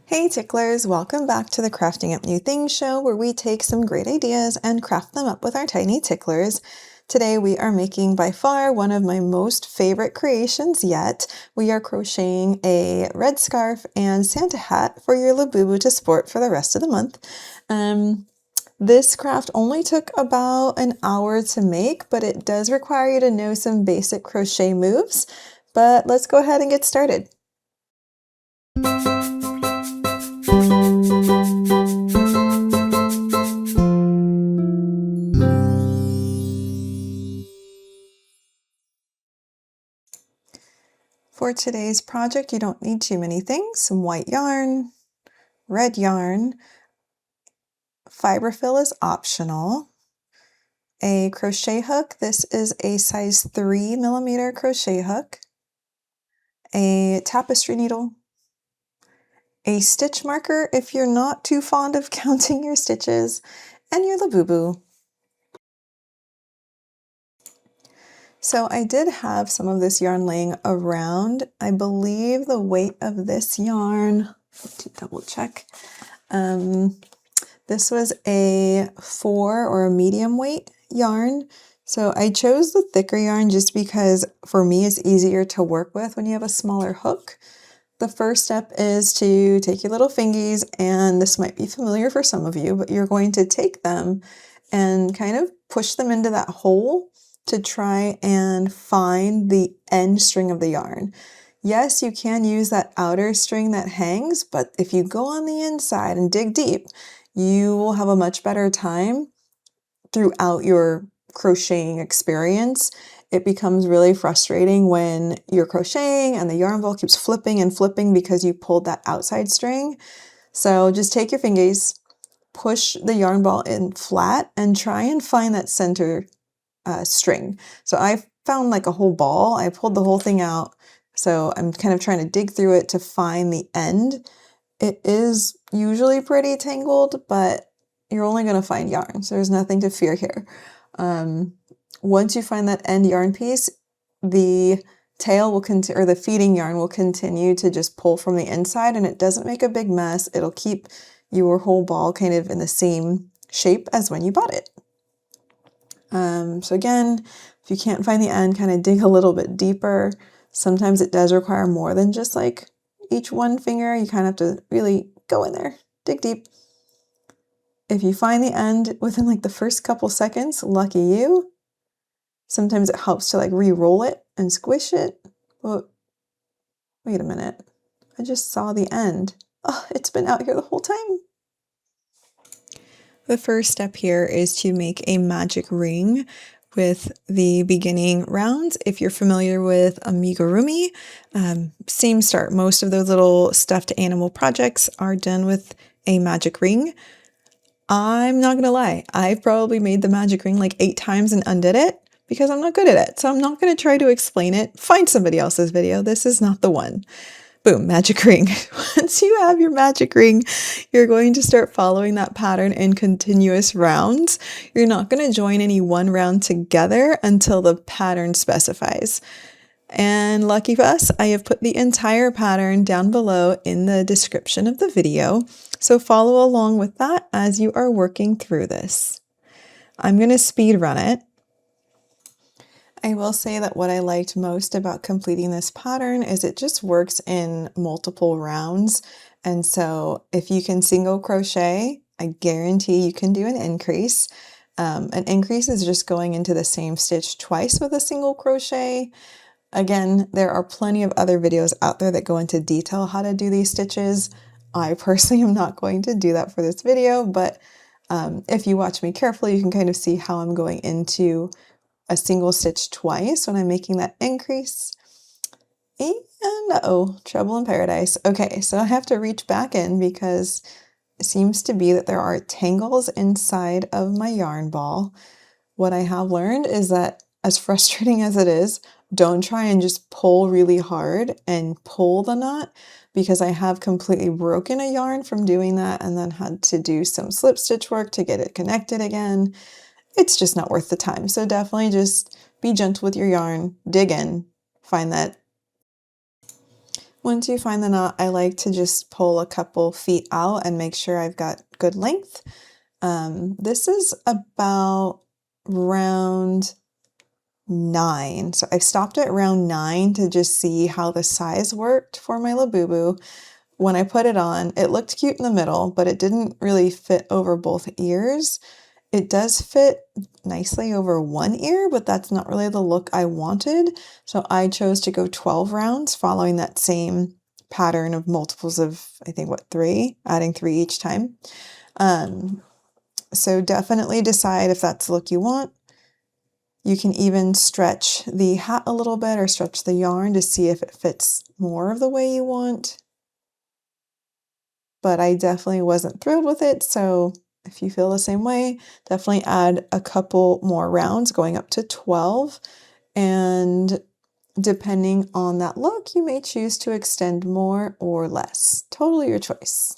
Hey ticklers, welcome back to the Crafting Up New Things show where we take some great ideas and craft them up with our tiny ticklers. Today we are making by far one of my most favorite creations yet. We are crocheting a red scarf and Santa hat for your Labubu to sport for the rest of the month. This craft only took about an hour to make, but it does require you to know some basic crochet moves. But let's go ahead and get started. For today's project, you don't need too many things. Some white yarn, red yarn, fiberfill is optional, a crochet hook. This is a size 3mm crochet hook, a tapestry needle, a stitch marker if you're not too fond of counting your stitches, and your Labubu. So I did have some of this yarn laying around. I believe the weight of this yarn, to double check, this was a 4 or a medium weight yarn. So I chose the thicker yarn just because for me it's easier to work with when you have a smaller hook. The first step is to take your little fingies, and this might be familiar for some of you, but you're going to take them and kind of push them into that hole to try and find the end string of the yarn. Yes, you can use that outer string that hangs, but if you go on the inside and dig deep, you will have a much better time throughout your crocheting experience. It becomes really frustrating when you're crocheting and the yarn ball keeps flipping and flipping because you pulled that outside string. So just take your fingies, push the yarn ball in flat, and try and find that center string. So I found like a whole ball. I pulled the whole thing out. So I'm kind of trying to dig through it to find the end. It is usually pretty tangled, but you're only going to find yarn, so there's nothing to fear here. Once you find that end yarn piece, the tail will continue, or the feeding yarn will continue to just pull from the inside, and it doesn't make a big mess. It'll keep your whole ball kind of in the same shape as when you bought it. So again, if you can't find the end, kind of dig a little bit deeper. Sometimes it does require more than just like each one finger. You kind of have to really go in there, dig deep. If you find the end within like the first couple seconds, lucky you. Sometimes it helps to like re-roll it and squish it. But wait a minute, I just saw the end. Oh, it's been out here the whole time. The first step here is to make a magic ring with the beginning rounds. If you're familiar with amigurumi, same start. Most of those little stuffed animal projects are done with a magic ring. I'm not gonna lie, I've probably made the magic ring like 8 times and undid it because I'm not good at it. So I'm not gonna try to explain it. Find somebody else's video. This is not the one. Boom, magic ring. Once you have your magic ring, you're going to start following that pattern in continuous rounds. You're not going to join any one round together until the pattern specifies. And lucky for us, I have put the entire pattern down below in the description of the video. So follow along with that as you are working through this. I'm going to speed run it. I will say that what I liked most about completing this pattern is it just works in multiple rounds. And so if you can single crochet, I guarantee you can do an increase. An increase is just going into the same stitch twice with a single crochet. Again, there are plenty of other videos out there that go into detail how to do these stitches. I personally am not going to do that for this video, but if you watch me carefully, you can kind of see how I'm going into a single stitch twice when I'm making that increase. And uh-oh, trouble in paradise. Okay, so I have to reach back in because it seems to be that there are tangles inside of my yarn ball. What I have learned is that as frustrating as it is, don't try and just pull really hard and pull the knot, because I have completely broken a yarn from doing that and then had to do some slip stitch work to get it connected again. It's just not worth the time. So definitely just be gentle with your yarn, dig in, find that. Once you find the knot, I like to just pull a couple feet out and make sure I've got good length. This is about round 9. So I've stopped at round 9 to just see how the size worked for my Labubu. When I put it on, it looked cute in the middle, but it didn't really fit over both ears. It does fit nicely over one ear, but that's not really the look I wanted. So I chose to go 12 rounds following that same pattern of multiples of, I think, what, 3, adding 3 each time. So definitely decide if that's the look you want. You can even stretch the hat a little bit or stretch the yarn to see if it fits more of the way you want. But I definitely wasn't thrilled with it, so if you feel the same way, definitely add a couple more rounds going up to 12. And depending on that look, you may choose to extend more or less. Totally your choice.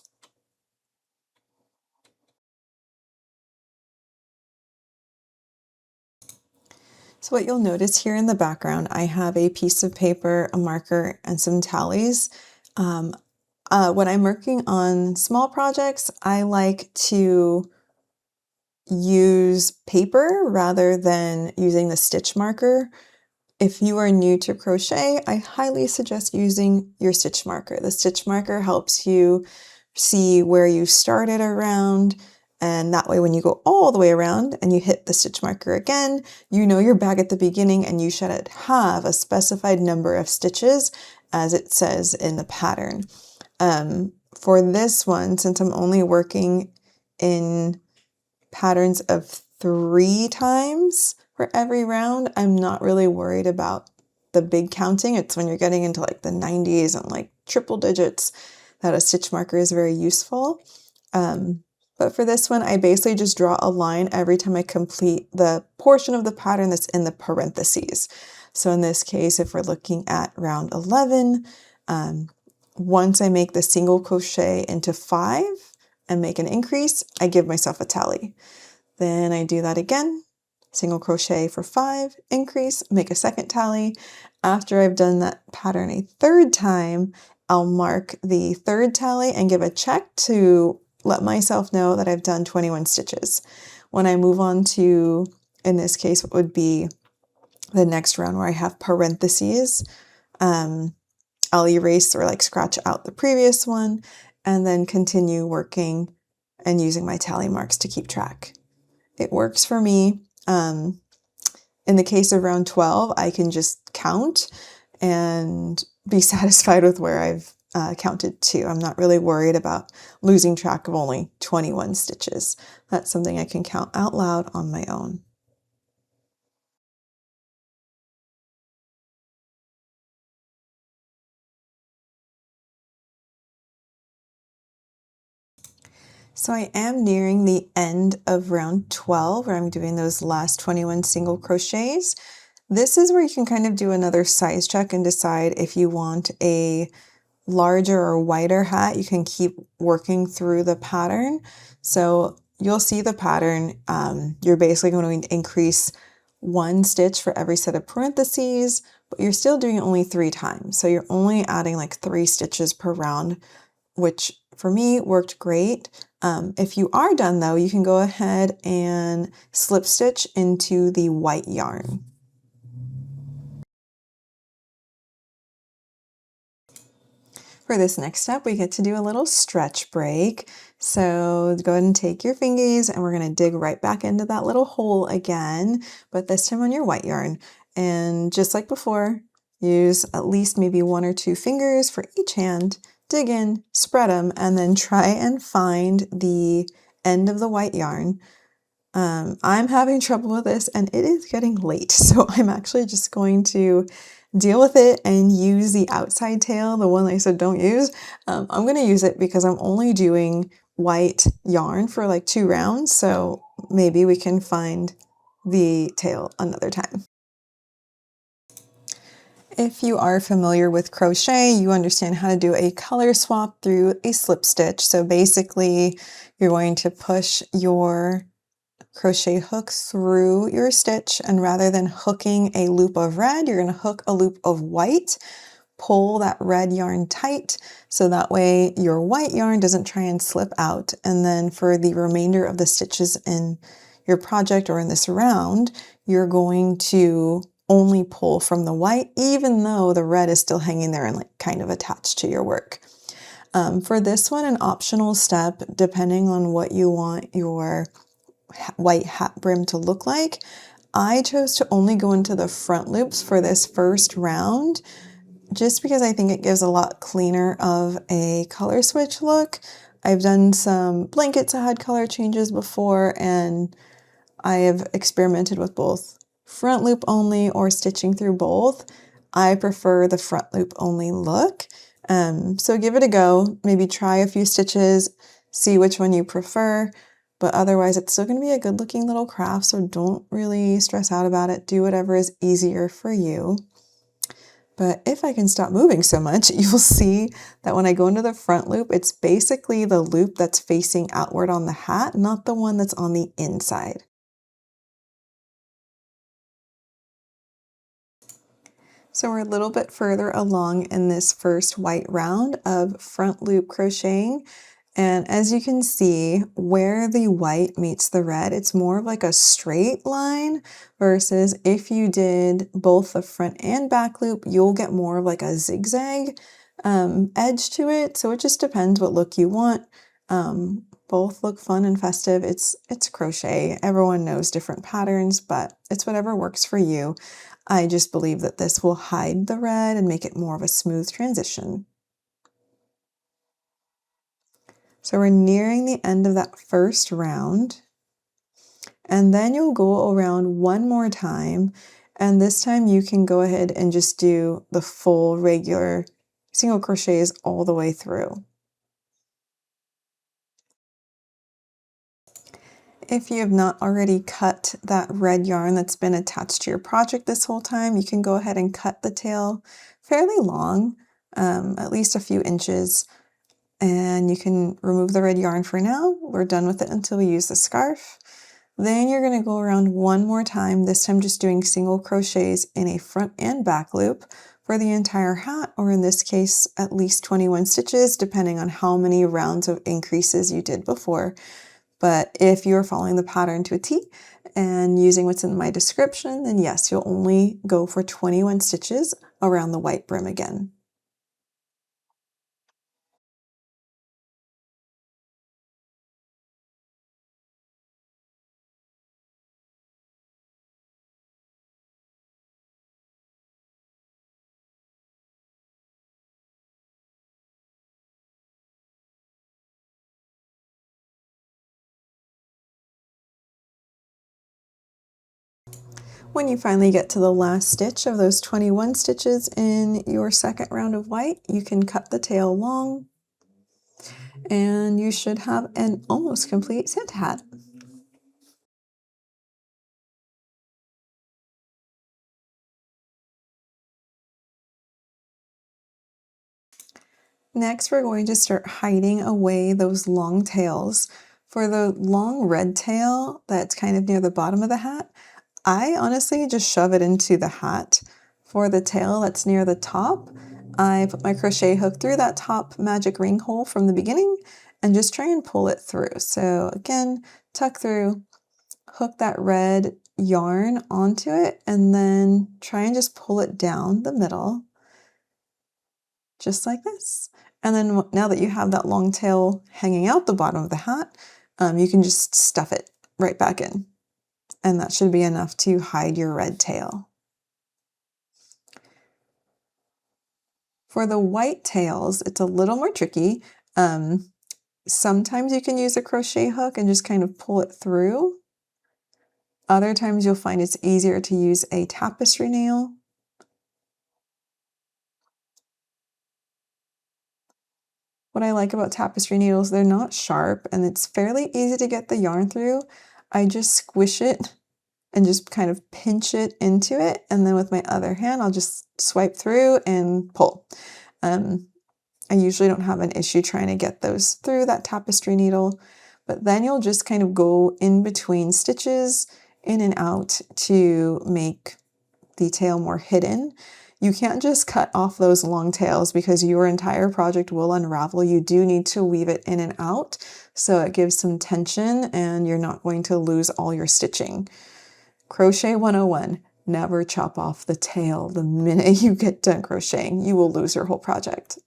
So what you'll notice here in the background, I have a piece of paper, a marker, and some tallies. When I'm working on small projects, I like to use paper rather than using the stitch marker. If you are new to crochet, I highly suggest using your stitch marker. The stitch marker helps you see where you started around, and that way when you go all the way around and you hit the stitch marker again, you know you're back at the beginning and you should have a specified number of stitches as it says in the pattern. For this one, since I'm only working in patterns of 3 times for every round, I'm not really worried about the big counting. It's when you're getting into like the 90s and like triple digits that a stitch marker is very useful. But for this one, I basically just draw a line every time I complete the portion of the pattern that's in the parentheses. So in this case, if we're looking at round 11, once I make the single crochet into 5 and make an increase, I give myself a tally. Then I do that again, single crochet for 5, increase, make a second tally. After I've done that pattern a 3rd time, I'll mark the 3rd tally and give a check to let myself know that I've done 21 stitches. When I move on to, in this case, what would be the next round where I have parentheses, I'll erase or like scratch out the previous one and then continue working and using my tally marks to keep track. It works for me. In the case of round 12, I can just count and be satisfied with where I've counted to. I'm not really worried about losing track of only 21 stitches. That's something I can count out loud on my own. So I am nearing the end of round 12 where I'm doing those last 21 single crochets. This is where you can kind of do another size check and decide if you want a larger or wider hat. You can keep working through the pattern. So you'll see the pattern. You're basically going to increase 1 stitch for every set of parentheses, but you're still doing it only 3 times. So you're only adding like 3 stitches per round, which for me worked great. If you are done though, you can go ahead and slip stitch into the white yarn. For this next step, we get to do a little stretch break. So go ahead and take your fingies and we're going to dig right back into that little hole again, but this time on your white yarn. And just like before, use at least maybe 1 or 2 fingers for each hand, dig in, spread them, and then try and find the end of the white yarn. I'm having trouble with this and it is getting late, so I'm actually just going to deal with it and use the outside tail, the one I said don't use. I'm going to use it because I'm only doing white yarn for like 2 rounds, so maybe we can find the tail another time. If you are familiar with crochet, you understand how to do a color swap through a slip stitch. So basically, you're going to push your crochet hook through your stitch, and rather than hooking a loop of red, you're going to hook a loop of white, pull that red yarn tight so that way your white yarn doesn't try and slip out. And then for the remainder of the stitches in your project or in this round, you're going to only pull from the white, even though the red is still hanging there and like kind of attached to your work. For this one, an optional step, depending on what you want your white hat brim to look like, I chose to only go into the front loops for this first round, just because I think it gives a lot cleaner of a color switch look. I've done some blankets that had color changes before, and I have experimented with both front loop only or stitching through both. I prefer the front loop only look. So give it a go, maybe try a few stitches, see which one you prefer, but otherwise it's still going to be a good looking little craft, so don't really stress out about it. Do whatever is easier for you. But if I can stop moving so much, you'll see that when I go into the front loop, it's basically the loop that's facing outward on the hat, not the one that's on the inside. So we're a little bit further along in this first white round of front loop crocheting. And as you can see, where the white meets the red, it's more of like a straight line, versus if you did both the front and back loop, you'll get more of like a zigzag edge to it. So it just depends what look you want. Both look fun and festive. It's crochet. Everyone knows different patterns, but it's whatever works for you. I just believe that this will hide the red and make it more of a smooth transition. So we're nearing the end of that first round, and then you'll go around one more time, and this time you can go ahead and just do the full regular single crochets all the way through. If you have not already cut that red yarn that's been attached to your project this whole time, you can go ahead and cut the tail fairly long, at least a few inches, and you can remove the red yarn for now. We're done with it until we use the scarf. Then you're going to go around one more time, this time just doing single crochets in a front and back loop for the entire hat, or in this case, at least 21 stitches, depending on how many rounds of increases you did before. But if you're following the pattern to a T and using what's in my description, then yes, you'll only go for 21 stitches around the white brim again. When you finally get to the last stitch of those 21 stitches in your second round of white, you can cut the tail long, and you should have an almost complete Santa hat. Next, we're going to start hiding away those long tails. For the long red tail that's kind of near the bottom of the hat, I honestly just shove it into the hat. For the tail that's near the top, I put my crochet hook through that top magic ring hole from the beginning and just try and pull it through. So again, tuck through, hook that red yarn onto it, and then try and just pull it down the middle, just like this. And then now that you have that long tail hanging out the bottom of the hat, you can just stuff it right back in. And that should be enough to hide your red tail. For the white tails, it's a little more tricky. Sometimes you can use a crochet hook and just kind of pull it through. Other times you'll find it's easier to use a tapestry nail. What I like about tapestry needles, they're not sharp and it's fairly easy to get the yarn through. I just squish it and just kind of pinch it into it, and then with my other hand I'll just swipe through and pull. I usually don't have an issue trying to get those through that tapestry needle, but then you'll just kind of go in between stitches, in and out, to make the tail more hidden. You can't just cut off those long tails because your entire project will unravel. You do need to weave it in and out so it gives some tension and you're not going to lose all your stitching. Crochet 101, never chop off the tail the minute you get done crocheting. You will lose your whole project.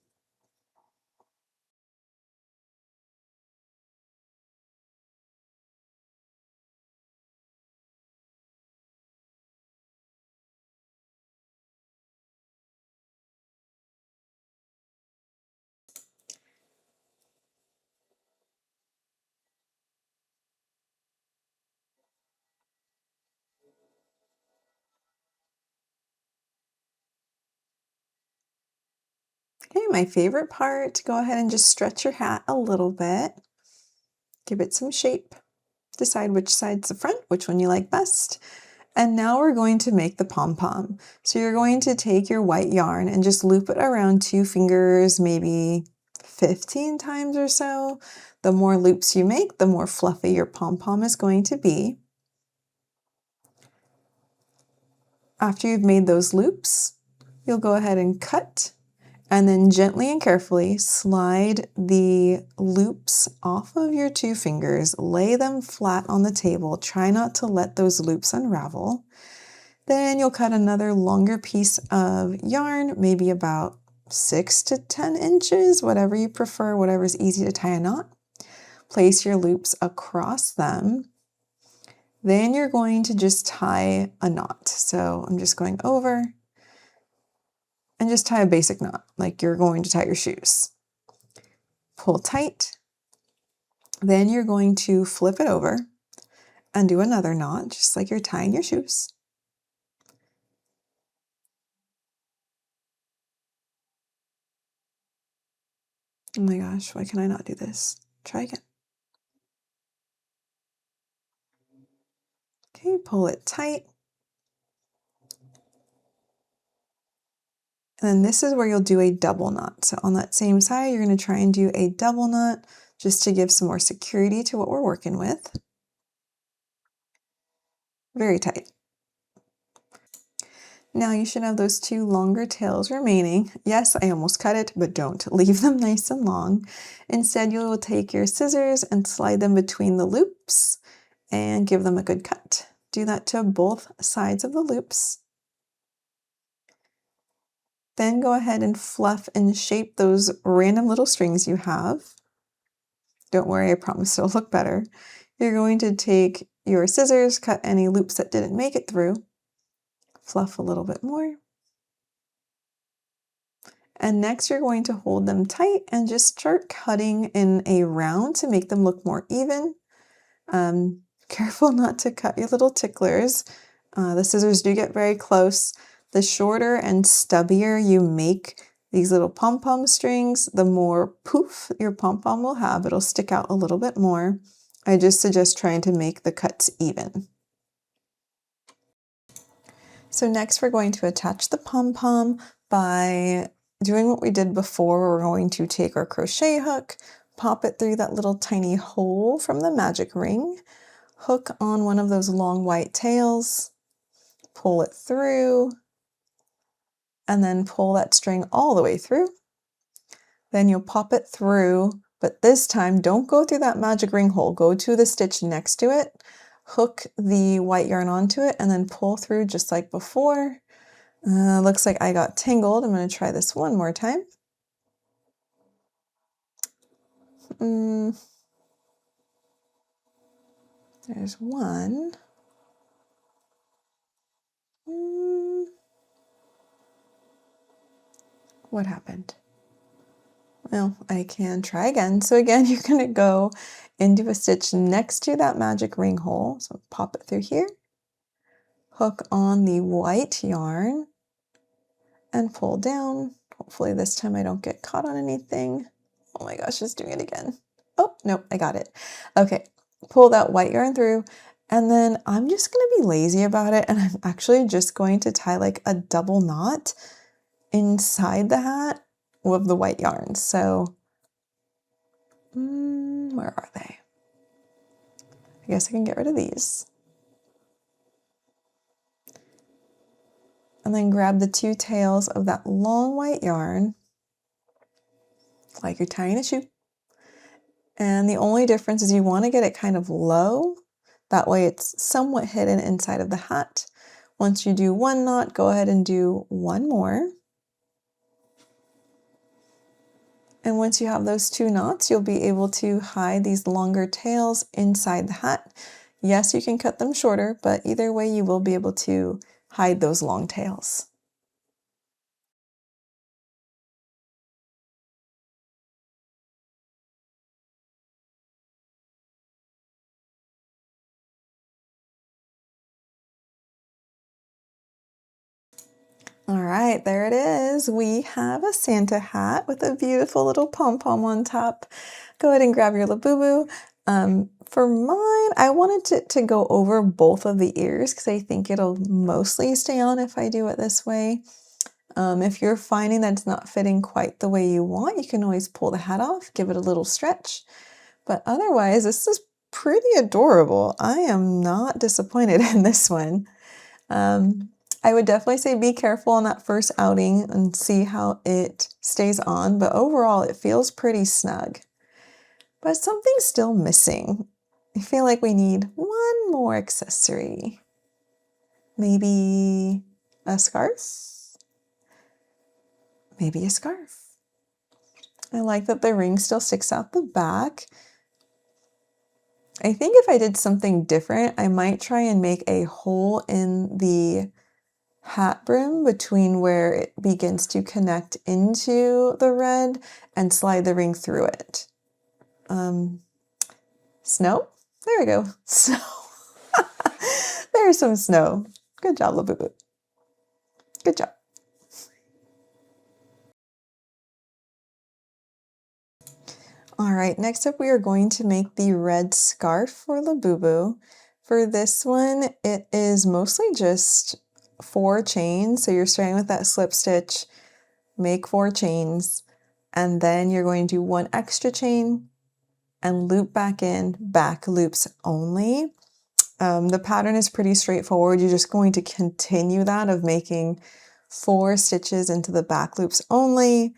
Okay, my favorite part, go ahead and just stretch your hat a little bit. Give it some shape. Decide which side's the front, which one you like best. And now we're going to make the pom-pom. So you're going to take your white yarn and just loop it around 2 fingers, maybe 15 times or so. The more loops you make, the more fluffy your pom-pom is going to be. After you've made those loops, you'll go ahead and cut and then gently and carefully slide the loops off of your 2 fingers, lay them flat on the table. Try not to let those loops unravel. Then you'll cut another longer piece of yarn, maybe about 6 to 10 inches, whatever you prefer, whatever's easy to tie a knot. Place your loops across them. Then you're going to just tie a knot. So I'm just going over and just tie a basic knot, like you're going to tie your shoes. Pull tight. Then you're going to flip it over and do another knot, just like you're tying your shoes. Oh my gosh, why can I not do this? Try again. Okay, pull it tight. And then this is where you'll do a double knot. So on that same side, you're going to try and do a double knot just to give some more security to what we're working with. Very tight. Now you should have those 2 longer tails remaining. Yes, I almost cut it, but don't. Leave them nice and long. Instead, you will take your scissors and slide them between the loops and give them a good cut. Do that to both sides of the loops. Then go ahead and fluff and shape those random little strings you have. Don't worry, I promise it'll look better. You're going to take your scissors, cut any loops that didn't make it through, fluff a little bit more. And next you're going to hold them tight and just start cutting in a round to make them look more even. Careful not to cut your little ticklers. The scissors do get very close. The shorter and stubbier you make these little pom-pom strings, the more poof your pom-pom will have. It'll stick out a little bit more. I just suggest trying to make the cuts even. So next we're going to attach the pom-pom by doing what we did before. We're going to take our crochet hook, pop it through that little tiny hole from the magic ring, hook on one of those long white tails, pull it through, and then pull that string all the way through. Then you'll pop it through, but this time don't go through that magic ring hole. Go to the stitch next to it, hook the white yarn onto it, and then pull through just like before. Looks like I got tangled. I'm going to try this one more time. There's one. What happened? Well, I can try again. So again, you're going to go into a stitch next to that magic ring hole. So pop it through here, hook on the white yarn, and pull down. Hopefully this time I don't get caught on anything. Oh my gosh, just doing it again. Oh, nope, I got it. Okay, pull that white yarn through, and then I'm just going to be lazy about it, and I'm actually just going to tie like a double knot inside the hat of the white yarn. So where are they? I guess I can get rid of these. and then grab the two tails of that long white yarn, like you're tying a shoe. And the only difference is you want to get it kind of low. That way it's somewhat hidden inside of the hat. Once you do one knot, go ahead and do one more. And once you have those two knots, you'll be able to hide these longer tails inside the hat. Yes, you can cut them shorter, but either way you will be able to hide those long tails. All right, there it is. We have a Santa hat with a beautiful little pom-pom on top. Go ahead and grab your Labubu. For mine, I wanted to go over both of the ears because I think it'll mostly stay on if I do it this way. If you're finding that it's not fitting quite the way you want, you can always pull the hat off, give it a little stretch. But otherwise, this is pretty adorable. I am not disappointed in this one. I would definitely say be careful on that first outing and see how it stays on, but overall it feels pretty snug. But something's still missing. I feel like we need one more accessory. Maybe a scarf? Maybe a scarf. I like that the ring still sticks out the back. I think if I did something different, I might try and make a hole in the hat brim between where it begins to connect into the red and slide the ring through it. Snow? There we go. Snow. There's some snow. Good job, Labubu. Good job. All right, next up we are going to make the red scarf for Labubu. For this one, it is mostly just 4 chains. So you're starting with that slip stitch, make 4 chains, and then you're going to do 1 extra chain and loop back in, back loops only. The pattern is pretty straightforward. You're just going to continue that of making 4 stitches into the back loops only,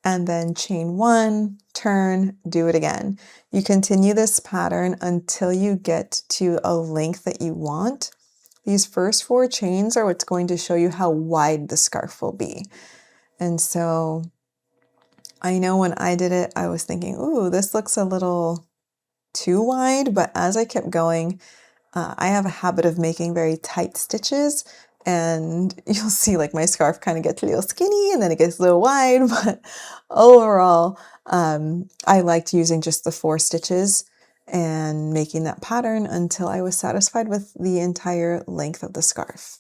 and then chain 1, turn, do it again. You continue this pattern until you get to a length that you want. These first 4 chains are what's going to show you how wide the scarf will be. And so I know when I did it, I was thinking, ooh, this looks a little too wide, but as I kept going, I have a habit of making very tight stitches, and you'll see like my scarf kind of gets a little skinny and then it gets a little wide, but overall, I liked using just the 4 stitches and making that pattern until I was satisfied with the entire length of the scarf.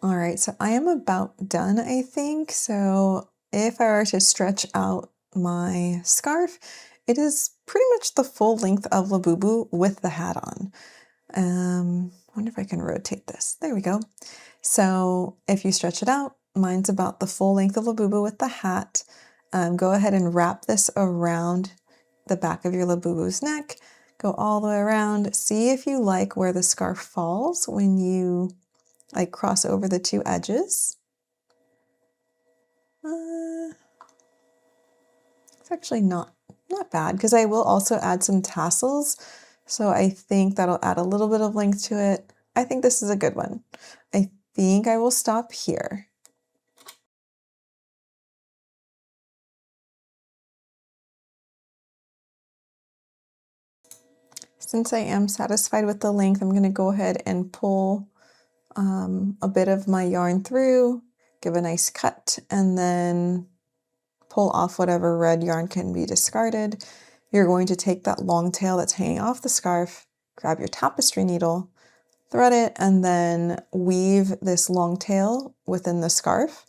All right, so I am about done, I think. So if I were to stretch out my scarf, it is pretty much the full length of Labubu with the hat on. Wonder if I can rotate this. There we go. So if you stretch it out, mine's about the full length of Labubu with the hat. Go ahead and wrap this around the back of your Labubu's neck. Go all the way around. See if you like where the scarf falls when you like cross over the two edges. It's actually not bad because I will also add some tassels. So I think that'll add a little bit of length to it. I think this is a good one. I think I will stop here. Since I am satisfied with the length, I'm going to go ahead and pull a bit of my yarn through, give a nice cut, and then pull off whatever red yarn can be discarded. You're going to take that long tail that's hanging off the scarf, grab your tapestry needle, thread it, and then weave this long tail within the scarf.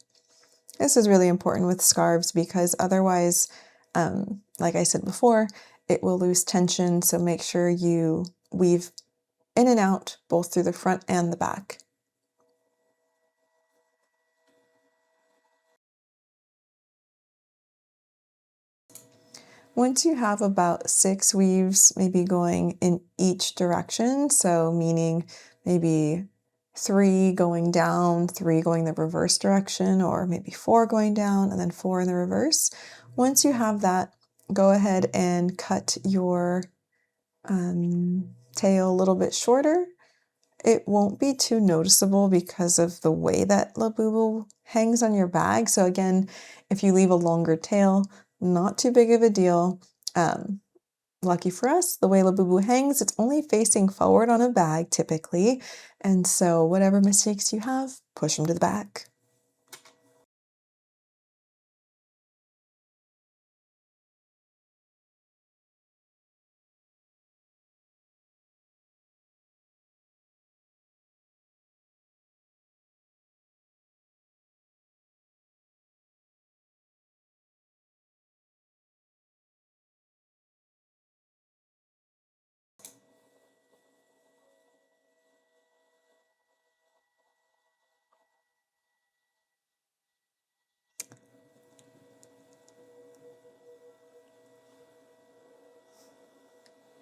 This is really important with scarves because otherwise, like I said before, it will lose tension, so make sure you weave in and out both through the front and the back. Once you have about 6 weaves, maybe going in each direction, so meaning maybe 3 going down, 3 going the reverse direction, or maybe 4 going down and then 4 in the reverse. Once you have that, go ahead and cut your tail a little bit shorter. It won't be too noticeable because of the way that Labubu hangs on your bag. So again, if you leave a longer tail, not too big of a deal. Lucky for us, the way Labubu hangs, it's only facing forward on a bag typically. And so whatever mistakes you have, push them to the back.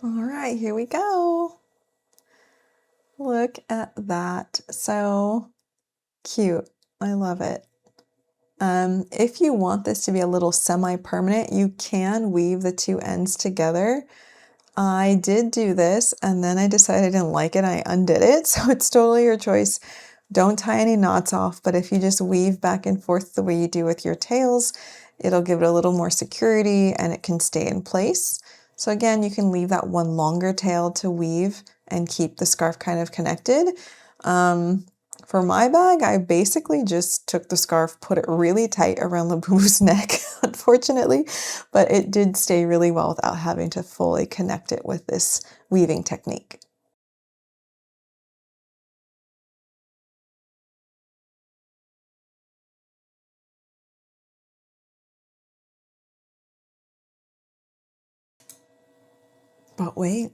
All right, here we go. Look at that. So cute. I love it. If you want this to be a little semi-permanent, you can weave the two ends together. I did do this and then I decided I didn't like it. I undid it. So it's totally your choice. Don't tie any knots off, but if you just weave back and forth the way you do with your tails, it'll give it a little more security and it can stay in place. So again, you can leave that one longer tail to weave and keep the scarf kind of connected. For my bag, I basically just took the scarf, put it really tight around Labubu's neck, unfortunately, but it did stay really well without having to fully connect it with this weaving technique. But wait,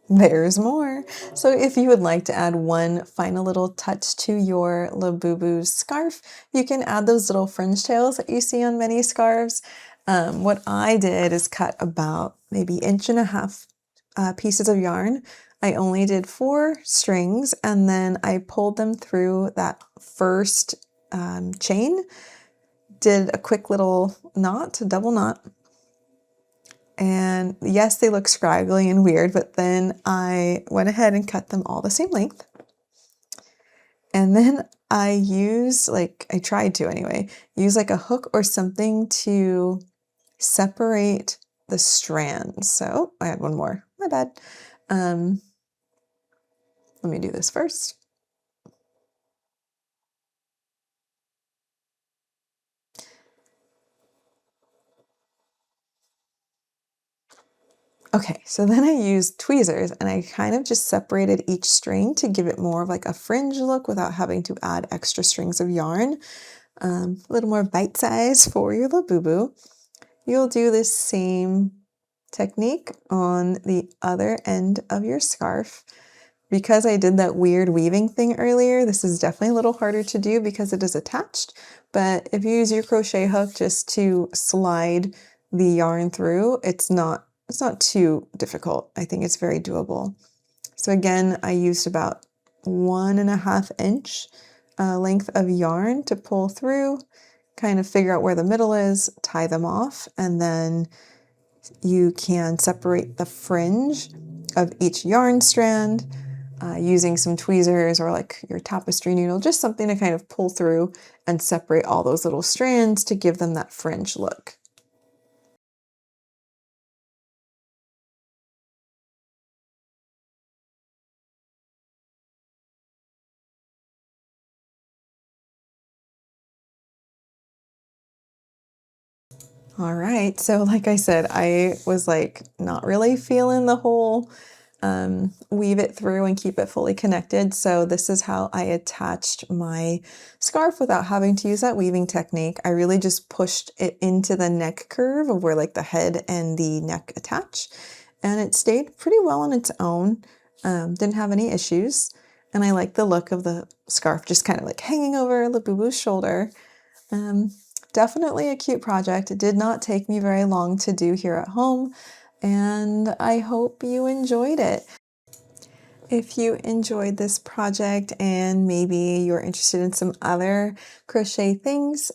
there's more. So if you would like to add one final little touch to your Labubu scarf, you can add those little fringe tails that you see on many scarves. What I did is cut about maybe 1.5 pieces of yarn. I only did 4 strings and then I pulled them through that first chain, did a quick little knot, a double knot. And yes, they look scraggly and weird, but then I went ahead and cut them all the same length. And then I used, I tried to anyway, use like a hook or something to separate the strands. So I had one more, my bad. Let me do this first. Okay, so then I used tweezers and I kind of just separated each string to give it more of like a fringe look without having to add extra strings of yarn. A little more bite size for your Labubu. You'll do this same technique on the other end of your scarf. Because I did that weird weaving thing earlier, this is definitely a little harder to do because it is attached, but if you use your crochet hook just to slide the yarn through, it's not too difficult. I think it's very doable. So again, I used about 1.5 inch length of yarn to pull through, kind of figure out where the middle is, tie them off, and then you can separate the fringe of each yarn strand using some tweezers or like your tapestry needle, just something to kind of pull through and separate all those little strands to give them that fringe look. All right, so like I said, I was like not really feeling the whole weave it through and keep it fully connected. So this is how I attached my scarf without having to use that weaving technique. I really just pushed it into the neck curve of where like the head and the neck attach, and it stayed pretty well on its own. Didn't have any issues, and I like the look of the scarf just kind of like hanging over Labubu's shoulder. Um, Definitely a cute project. It did not take me very long to do here at home, and I hope you enjoyed it. If you enjoyed this project and maybe you're interested in some other crochet things,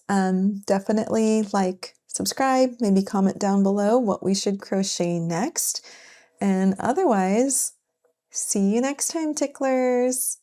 definitely like, subscribe, maybe comment down below what we should crochet next. And otherwise, see you next time, ticklers!